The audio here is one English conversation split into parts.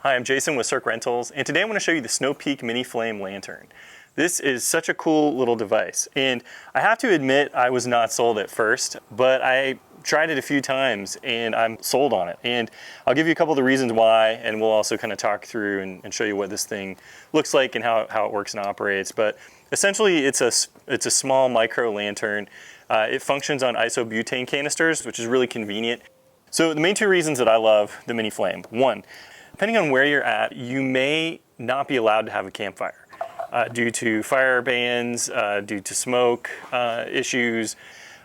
Hi, I'm Jason with cirq-rentals, and today I'm going to show you the Snow Peak Mini Flame Lantern. This is such a cool little device, and I have to admit I was not sold at first, but I tried it a few times and I'm sold on it. And I'll give you a couple of the reasons why, and we'll also kind of talk through and show you what this thing looks like and how it works and operates. But essentially it's a small micro lantern. It functions on isobutane canisters, which is really convenient. So the main two reasons that I love the Mini Flame: one, depending on where you're at, you may not be allowed to have a campfire due to fire bans, due to smoke issues,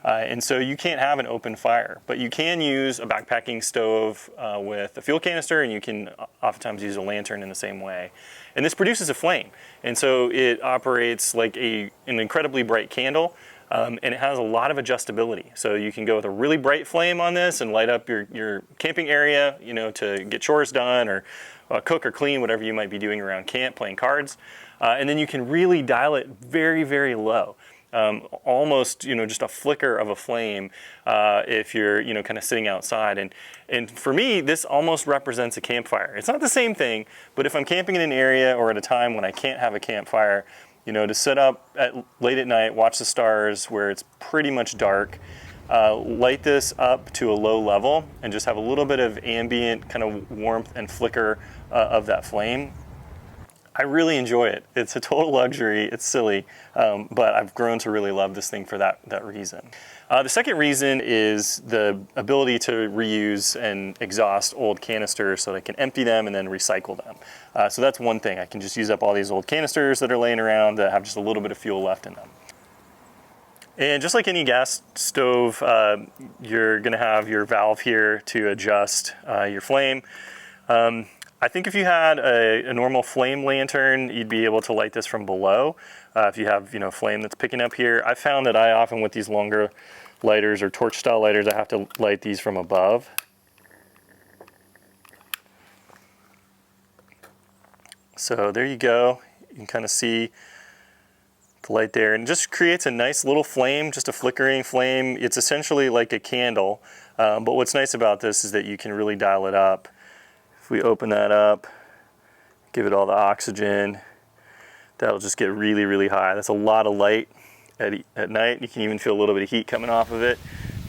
and so you can't have an open fire. But you can use a backpacking stove with a fuel canister, and you can oftentimes use a lantern in the same way. And this produces a flame, and so it operates like an incredibly bright candle. And it has a lot of adjustability. So you can go with a really bright flame on this and light up your camping area, you know, to get chores done or cook or clean, whatever you might be doing around camp, playing cards. And then you can really dial it very, very low. Almost, you know, just a flicker of a flame if you're, you know, kind of sitting outside. And for me, this almost represents a campfire. It's not the same thing, but if I'm camping in an area or at a time when I can't have a campfire, you know, to sit up late at night, watch the stars where it's pretty much dark, light this up to a low level and just have a little bit of ambient kind of warmth and flicker of that flame. I really enjoy it. It's a total luxury. It's silly, but I've grown to really love this thing for that reason. The second reason is the ability to reuse and exhaust old canisters so that I can empty them and then recycle them. So that's one thing. I can just use up all these old canisters that are laying around that have just a little bit of fuel left in them. And just like any gas stove, you're going to have your valve here to adjust your flame. I think if you had a normal flame lantern, you'd be able to light this from below. If you have, you know, flame that's picking up here. I found that I often, with these longer lighters or torch style lighters, I have to light these from above. So there you go. You can kind of see the light there, and it just creates a nice little flame, just a flickering flame. It's essentially like a candle, but what's nice about this is that you can really dial it up. If we open that up, give it all the oxygen, that'll just get really, really high. That's a lot of light at night. You can even feel a little bit of heat coming off of it,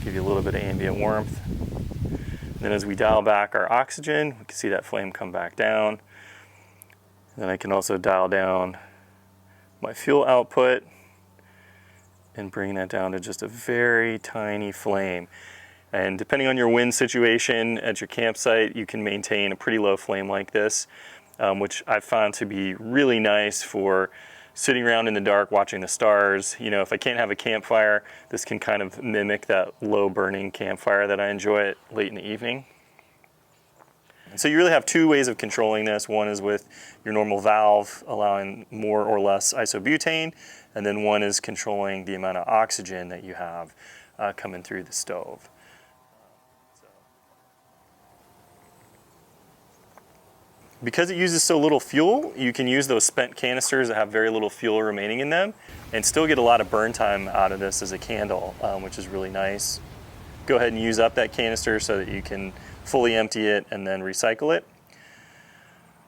give you a little bit of ambient warmth. And then as we dial back our oxygen, we can see that flame come back down. And then I can also dial down my fuel output and bring that down to just a very tiny flame. And depending on your wind situation at your campsite, you can maintain a pretty low flame like this, which I've found to be really nice for sitting around in the dark watching the stars. You know, if I can't have a campfire, this can kind of mimic that low burning campfire that I enjoy late in the evening. So you really have two ways of controlling this. One is with your normal valve, allowing more or less isobutane, and then one is controlling the amount of oxygen that you have coming through the stove. Because it uses so little fuel, you can use those spent canisters that have very little fuel remaining in them and still get a lot of burn time out of this as a candle, which is really nice. Go ahead and use up that canister so that you can fully empty it and then recycle it.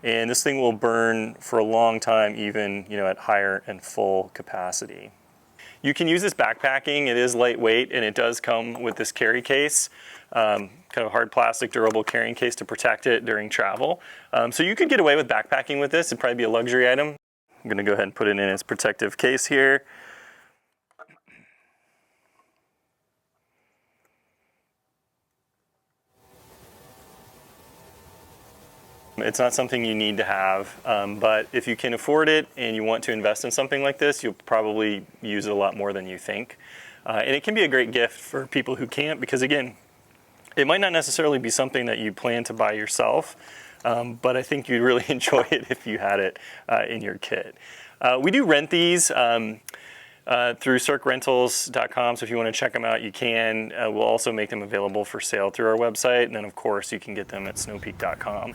And this thing will burn for a long time, even, you know, at higher and full capacity. You can use this backpacking. It is lightweight, and it does come with this carry case, kind of hard plastic durable carrying case to protect it during travel. So you could get away with backpacking with this. It'd probably be a luxury item. I'm gonna go ahead and put it in its protective case here. It's not something you need to have, but if you can afford it and you want to invest in something like this, you'll probably use it a lot more than you think. And it can be a great gift for people who can't, because again, it might not necessarily be something that you plan to buy yourself, but I think you'd really enjoy it if you had it in your kit. We do rent these through cirq-rentals.com, so if you want to check them out, you can. We'll also make them available for sale through our website, and then of course you can get them at snowpeak.com.